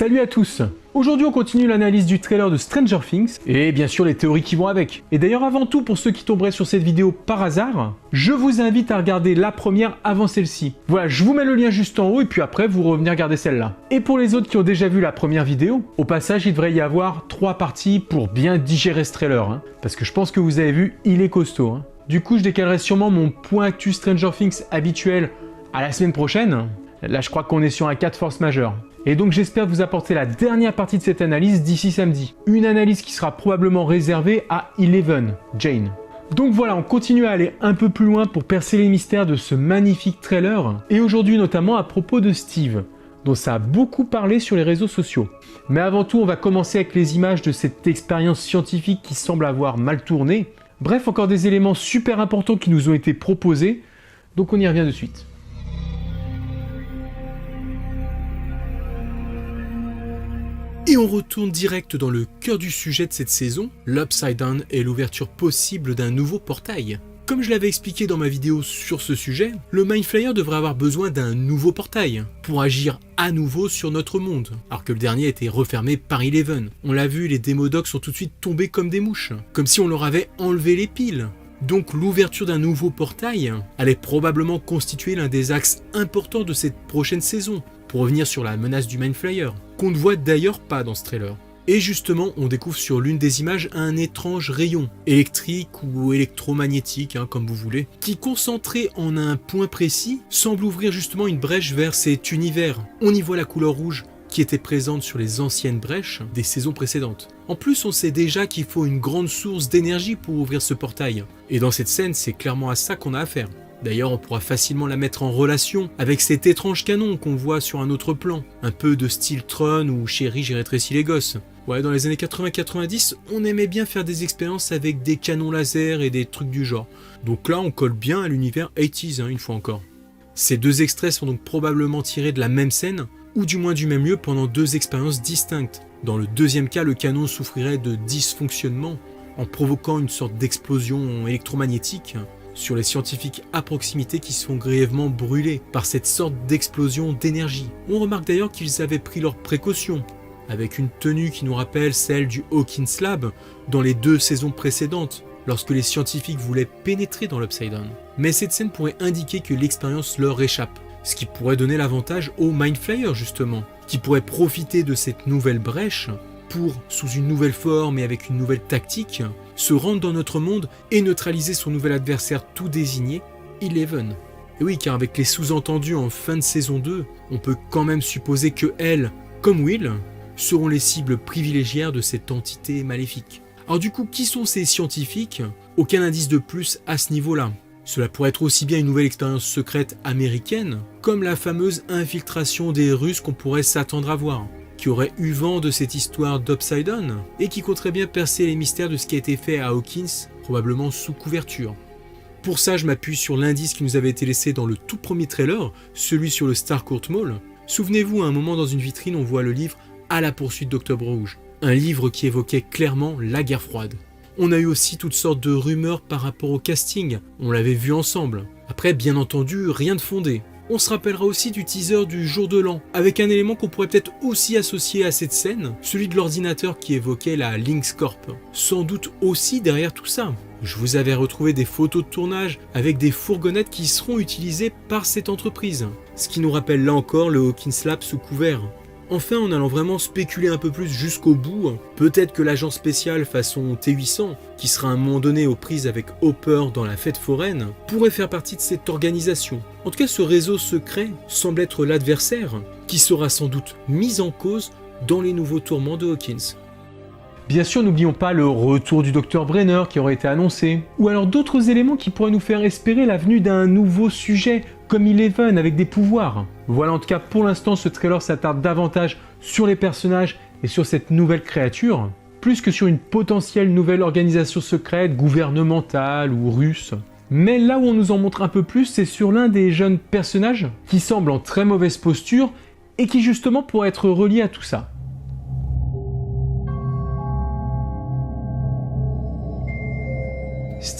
Salut à tous! Aujourd'hui on continue l'analyse du trailer de Stranger Things, et bien sûr les théories qui vont avec. Et d'ailleurs avant tout, pour ceux qui tomberaient sur cette vidéo par hasard, je vous invite à regarder la première avant celle-ci. Voilà, je vous mets le lien juste en haut et puis après vous revenez regarder celle-là. Et pour les autres qui ont déjà vu la première vidéo, au passage il devrait y avoir 3 parties pour bien digérer ce trailer, parce que je pense que vous avez vu, il est costaud. Du coup je décalerai sûrement mon point actu Stranger Things habituel à la semaine prochaine. Là je crois qu'on est sur un cas de force majeure. Et donc j'espère vous apporter la dernière partie de cette analyse d'ici samedi. Une analyse qui sera probablement réservée à Eleven, Jane. Donc voilà, on continue à aller un peu plus loin pour percer les mystères de ce magnifique trailer. Et aujourd'hui notamment à propos de Steve, dont ça a beaucoup parlé sur les réseaux sociaux. Mais avant tout, on va commencer avec les images de cette expérience scientifique qui semble avoir mal tourné. Bref, encore des éléments super importants qui nous ont été proposés. Donc on y revient de suite. Et on retourne direct dans le cœur du sujet de cette saison, l'Upside Down et l'ouverture possible d'un nouveau portail. Comme je l'avais expliqué dans ma vidéo sur ce sujet, le Mind Flayer devrait avoir besoin d'un nouveau portail pour agir à nouveau sur notre monde, alors que le dernier a été refermé par Eleven. On l'a vu, les Demodocs sont tout de suite tombés comme des mouches, comme si on leur avait enlevé les piles. Donc l'ouverture d'un nouveau portail allait probablement constituer l'un des axes importants de cette prochaine saison, pour revenir sur la menace du Mind Flayer, qu'on ne voit d'ailleurs pas dans ce trailer. Et justement, on découvre sur l'une des images un étrange rayon, électrique ou électromagnétique, comme vous voulez, qui concentré en un point précis, semble ouvrir justement une brèche vers cet univers. On y voit la couleur rouge qui était présente sur les anciennes brèches des saisons précédentes. En plus, on sait déjà qu'il faut une grande source d'énergie pour ouvrir ce portail. Et dans cette scène, c'est clairement à ça qu'on a affaire. D'ailleurs, on pourra facilement la mettre en relation avec cet étrange canon qu'on voit sur un autre plan. Un peu de style Tron ou Chérie, j'ai rétréci les gosses. Ouais, dans les années 80-90, on aimait bien faire des expériences avec des canons laser et des trucs du genre. Donc là, on colle bien à l'univers 80s, une fois encore. Ces deux extraits sont donc probablement tirés de la même scène, ou du moins du même lieu pendant deux expériences distinctes. Dans le deuxième cas, le canon souffrirait de dysfonctionnement, en provoquant une sorte d'explosion électromagnétique sur les scientifiques à proximité qui se font grièvement brûler par cette sorte d'explosion d'énergie. On remarque d'ailleurs qu'ils avaient pris leurs précautions, avec une tenue qui nous rappelle celle du Hawkins Lab dans les 2 saisons précédentes, lorsque les scientifiques voulaient pénétrer dans l'Upside Down. Mais cette scène pourrait indiquer que l'expérience leur échappe, ce qui pourrait donner l'avantage au Mind Flayer justement, qui pourrait profiter de cette nouvelle brèche pour, sous une nouvelle forme et avec une nouvelle tactique, se rendre dans notre monde et neutraliser son nouvel adversaire tout désigné, Eleven. Et oui, car avec les sous-entendus en fin de saison 2, on peut quand même supposer que elle, comme Will, seront les cibles privilégiées de cette entité maléfique. Alors du coup, qui sont ces scientifiques? Aucun indice de plus à ce niveau-là. Cela pourrait être aussi bien une nouvelle expérience secrète américaine, comme la fameuse infiltration des Russes qu'on pourrait s'attendre à voir, qui aurait eu vent de cette histoire d'Upside Down, et qui compterait bien percer les mystères de ce qui a été fait à Hawkins, probablement sous couverture. Pour ça, je m'appuie sur l'indice qui nous avait été laissé dans le tout premier trailer, celui sur le Starcourt Mall. Souvenez-vous, à un moment dans une vitrine, on voit le livre « À la poursuite d'Octobre Rouge », un livre qui évoquait clairement la guerre froide. On a eu aussi toutes sortes de rumeurs par rapport au casting, on l'avait vu ensemble. Après, bien entendu, rien de fondé. On se rappellera aussi du teaser du jour de l'an, avec un élément qu'on pourrait peut-être aussi associer à cette scène, celui de l'ordinateur qui évoquait la Lynx Corp. Sans doute aussi derrière tout ça. Je vous avais retrouvé des photos de tournage avec des fourgonnettes qui seront utilisées par cette entreprise, ce qui nous rappelle là encore le Hawkins Lab sous couvert. Enfin, en allant vraiment spéculer un peu plus jusqu'au bout, peut-être que l'agent spécial façon T-800, qui sera à un moment donné aux prises avec Hopper dans la fête foraine, pourrait faire partie de cette organisation. En tout cas, ce réseau secret semble être l'adversaire, qui sera sans doute mis en cause dans les nouveaux tourments de Hawkins. Bien sûr, n'oublions pas le retour du Dr Brenner qui aurait été annoncé, ou alors d'autres éléments qui pourraient nous faire espérer la venue d'un nouveau sujet, comme Eleven avec des pouvoirs. Voilà, en tout cas pour l'instant ce trailer s'attarde davantage sur les personnages et sur cette nouvelle créature, plus que sur une potentielle nouvelle organisation secrète, gouvernementale ou russe. Mais là où on nous en montre un peu plus, c'est sur l'un des jeunes personnages qui semble en très mauvaise posture et qui justement pourrait être relié à tout ça.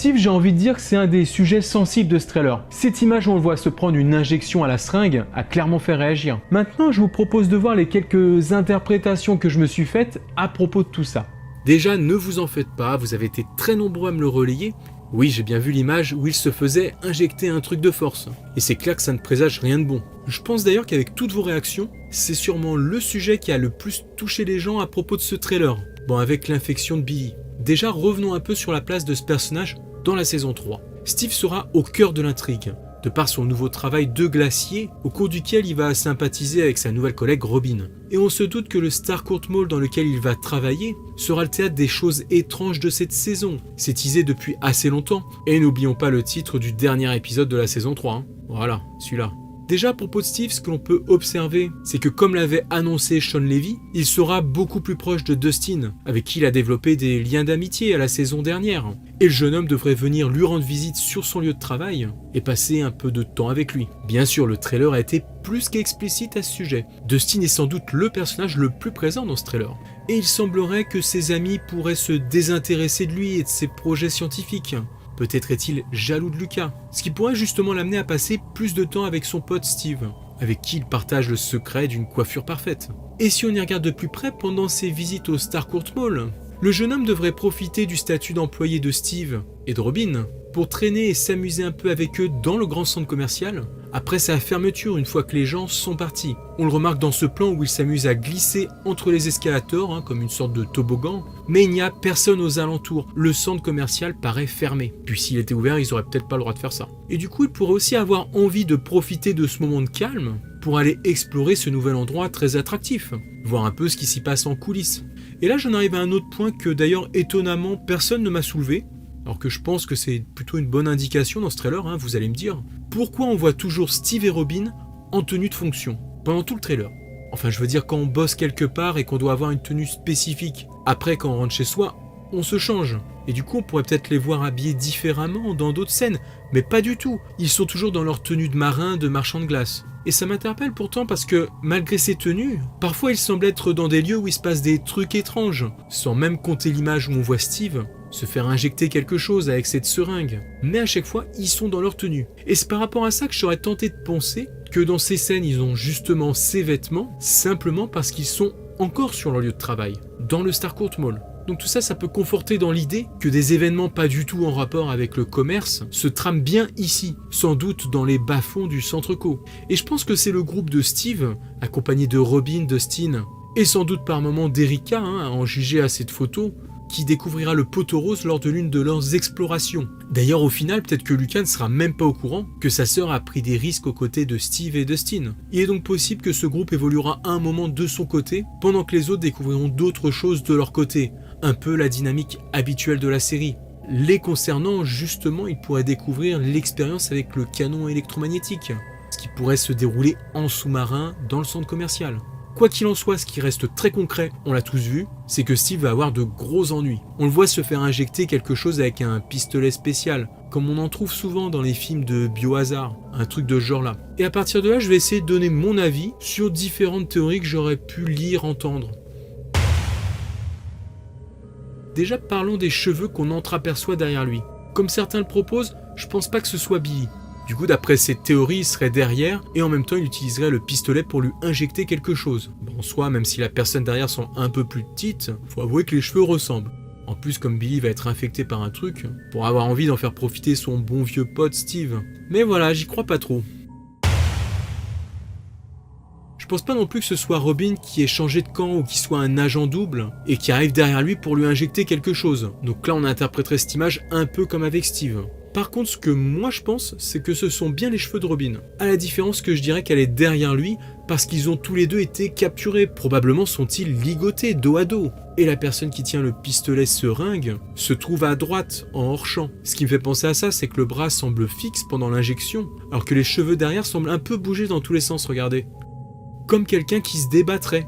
Steve, j'ai envie de dire que c'est un des sujets sensibles de ce trailer. Cette image où on le voit se prendre une injection à la seringue a clairement fait réagir. Maintenant, je vous propose de voir les quelques interprétations que je me suis faites à propos de tout ça. Déjà, ne vous en faites pas, vous avez été très nombreux à me le relayer. Oui, j'ai bien vu l'image où il se faisait injecter un truc de force. Et c'est clair que ça ne présage rien de bon. Je pense d'ailleurs qu'avec toutes vos réactions, c'est sûrement le sujet qui a le plus touché les gens à propos de ce trailer. Bon, avec l'infection de Billy. Déjà, revenons un peu sur la place de ce personnage dans la saison 3. Steve sera au cœur de l'intrigue, de par son nouveau travail de glacier, au cours duquel il va sympathiser avec sa nouvelle collègue Robin. Et on se doute que le Starcourt Mall dans lequel il va travailler sera le théâtre des choses étranges de cette saison. C'est teasé depuis assez longtemps. Et n'oublions pas le titre du dernier épisode de la saison 3. Hein. Voilà, celui-là. Déjà à propos de Steve, ce que l'on peut observer, c'est que comme l'avait annoncé Sean Levy, il sera beaucoup plus proche de Dustin, avec qui il a développé des liens d'amitié à la saison dernière. Et le jeune homme devrait venir lui rendre visite sur son lieu de travail et passer un peu de temps avec lui. Bien sûr, le trailer a été plus qu'explicite à ce sujet. Dustin est sans doute le personnage le plus présent dans ce trailer. Et il semblerait que ses amis pourraient se désintéresser de lui et de ses projets scientifiques. Peut-être est-il jaloux de Lucas, ce qui pourrait justement l'amener à passer plus de temps avec son pote Steve, avec qui il partage le secret d'une coiffure parfaite. Et si on y regarde de plus près, pendant ses visites au Starcourt Mall, le jeune homme devrait profiter du statut d'employé de Steve et de Robin pour traîner et s'amuser un peu avec eux dans le grand centre commercial, après sa fermeture une fois que les gens sont partis. On le remarque dans ce plan où il s'amuse à glisser entre les escalators, comme une sorte de toboggan, mais il n'y a personne aux alentours, le centre commercial paraît fermé. Puis s'il était ouvert, ils auraient peut-être pas le droit de faire ça. Et du coup, il pourrait aussi avoir envie de profiter de ce moment de calme pour aller explorer ce nouvel endroit très attractif, voir un peu ce qui s'y passe en coulisses. Et là, j'en arrive à un autre point que d'ailleurs, étonnamment, personne ne m'a soulevé, alors que je pense que c'est plutôt une bonne indication dans ce trailer, vous allez me dire. Pourquoi on voit toujours Steve et Robin en tenue de fonction pendant tout le trailer? Enfin, je veux dire, quand on bosse quelque part et qu'on doit avoir une tenue spécifique. Après, quand on rentre chez soi, on se change. Et du coup, on pourrait peut-être les voir habillés différemment dans d'autres scènes. Mais pas du tout. Ils sont toujours dans leur tenue de marin, de marchand de glace. Et ça m'interpelle pourtant parce que, malgré ces tenues, parfois ils semblent être dans des lieux où il se passe des trucs étranges. Sans même compter l'image où on voit Steve se faire injecter quelque chose avec cette seringue. Mais à chaque fois, ils sont dans leur tenue. Et c'est par rapport à ça que je serais tenté de penser que dans ces scènes, ils ont justement ces vêtements, simplement parce qu'ils sont encore sur leur lieu de travail, dans le Starcourt Mall. Donc tout ça, ça peut conforter dans l'idée que des événements pas du tout en rapport avec le commerce se trament bien ici, sans doute dans les bas-fonds du centre co. Et je pense que c'est le groupe de Steve, accompagné de Robin, Dustin, et sans doute par moments d'Erika, à en juger à cette photo, qui découvrira le poteau rose lors de l'une de leurs explorations. D'ailleurs, au final, peut-être que Lucas ne sera même pas au courant que sa sœur a pris des risques aux côtés de Steve et Dustin. Il est donc possible que ce groupe évoluera à un moment de son côté, pendant que les autres découvriront d'autres choses de leur côté. Un peu la dynamique habituelle de la série. Les concernant, justement, ils pourraient découvrir l'expérience avec le canon électromagnétique, ce qui pourrait se dérouler en sous-marin dans le centre commercial. Quoi qu'il en soit, ce qui reste très concret, on l'a tous vu, c'est que Steve va avoir de gros ennuis. On le voit se faire injecter quelque chose avec un pistolet spécial, comme on en trouve souvent dans les films de biohazard, un truc de ce genre-là. Et à partir de là, je vais essayer de donner mon avis sur différentes théories que j'aurais pu lire, entendre. Déjà, parlons des cheveux qu'on entreaperçoit derrière lui. Comme certains le proposent, je pense pas que ce soit Billy. Du coup, d'après cette théorie, il serait derrière et en même temps, il utiliserait le pistolet pour lui injecter quelque chose. En soi, même si la personne derrière sont un peu plus petites, faut avouer que les cheveux ressemblent. En plus, comme Billy va être infecté par un truc, pour avoir envie d'en faire profiter son bon vieux pote Steve. Mais voilà, j'y crois pas trop. Je pense pas non plus que ce soit Robin qui ait changé de camp ou qui soit un agent double et qui arrive derrière lui pour lui injecter quelque chose. Donc là, on interpréterait cette image un peu comme avec Steve. Par contre, ce que moi je pense, c'est que ce sont bien les cheveux de Robin. À la différence que je dirais qu'elle est derrière lui, parce qu'ils ont tous les deux été capturés. Probablement sont-ils ligotés dos à dos. Et la personne qui tient le pistolet seringue se trouve à droite, en hors-champ. Ce qui me fait penser à ça, c'est que le bras semble fixe pendant l'injection, alors que les cheveux derrière semblent un peu bouger dans tous les sens, regardez. Comme quelqu'un qui se débattrait.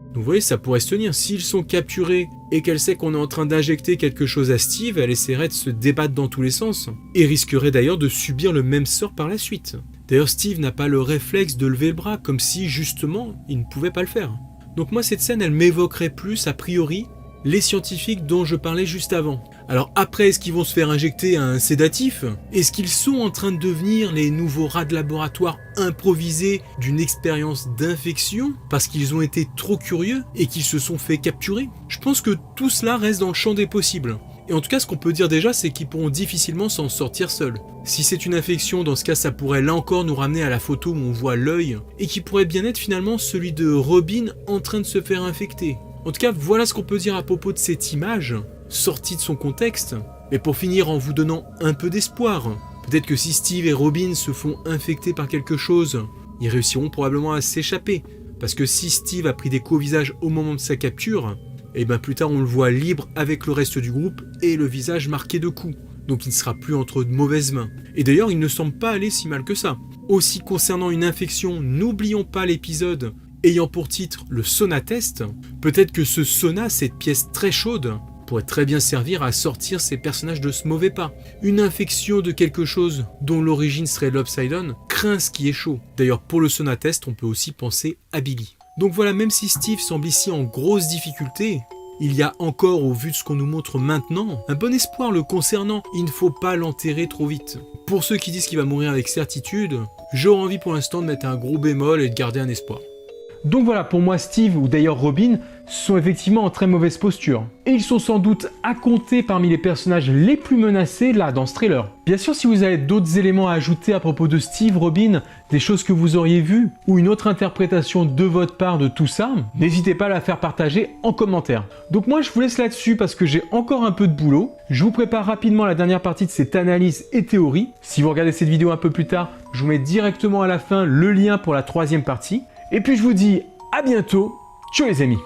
Donc vous voyez, ça pourrait se tenir. S'ils sont capturés et qu'elle sait qu'on est en train d'injecter quelque chose à Steve, elle essaierait de se débattre dans tous les sens. Et risquerait d'ailleurs de subir le même sort par la suite. D'ailleurs, Steve n'a pas le réflexe de lever le bras, comme si justement, il ne pouvait pas le faire. Donc moi, cette scène, elle m'évoquerait plus, a priori, les scientifiques dont je parlais juste avant. Alors après, est-ce qu'ils vont se faire injecter un sédatif? Est-ce qu'ils sont en train de devenir les nouveaux rats de laboratoire improvisés d'une expérience d'infection parce qu'ils ont été trop curieux et qu'ils se sont fait capturer? Je pense que tout cela reste dans le champ des possibles. Et en tout cas, ce qu'on peut dire déjà, c'est qu'ils pourront difficilement s'en sortir seuls. Si c'est une infection, dans ce cas, ça pourrait là encore nous ramener à la photo où on voit l'œil, et qui pourrait bien être finalement celui de Robin en train de se faire infecter. En tout cas, voilà ce qu'on peut dire à propos de cette image, sortie de son contexte. Mais pour finir en vous donnant un peu d'espoir, peut-être que si Steve et Robin se font infecter par quelque chose, ils réussiront probablement à s'échapper. Parce que si Steve a pris des coups au visage au moment de sa capture, et bien plus tard on le voit libre avec le reste du groupe et le visage marqué de coups. Donc il ne sera plus entre de mauvaises mains. Et d'ailleurs il ne semble pas aller si mal que ça. Aussi concernant une infection, n'oublions pas l'épisode ayant pour titre le sauna test. Peut-être que ce sauna, cette pièce très chaude, pourrait très bien servir à sortir ces personnages de ce mauvais pas. Une infection de quelque chose dont l'origine serait l'Upside Down craint ce qui est chaud. D'ailleurs pour le sauna test on peut aussi penser à Billy. Donc voilà, même si Steve semble ici en grosse difficulté, il y a encore, au vu de ce qu'on nous montre maintenant, un bon espoir le concernant. Il ne faut pas l'enterrer trop vite. Pour ceux qui disent qu'il va mourir avec certitude, j'aurais envie pour l'instant de mettre un gros bémol et de garder un espoir. Donc voilà, pour moi, Steve ou d'ailleurs Robin sont effectivement en très mauvaise posture. Et ils sont sans doute à compter parmi les personnages les plus menacés là dans ce trailer. Bien sûr, si vous avez d'autres éléments à ajouter à propos de Steve, Robin, des choses que vous auriez vues, ou une autre interprétation de votre part de tout ça, n'hésitez pas à la faire partager en commentaire. Donc moi je vous laisse là-dessus parce que j'ai encore un peu de boulot. Je vous prépare rapidement la dernière partie de cette analyse et théorie. Si vous regardez cette vidéo un peu plus tard, je vous mets directement à la fin le lien pour la troisième partie. Et puis je vous dis à bientôt, ciao les amis.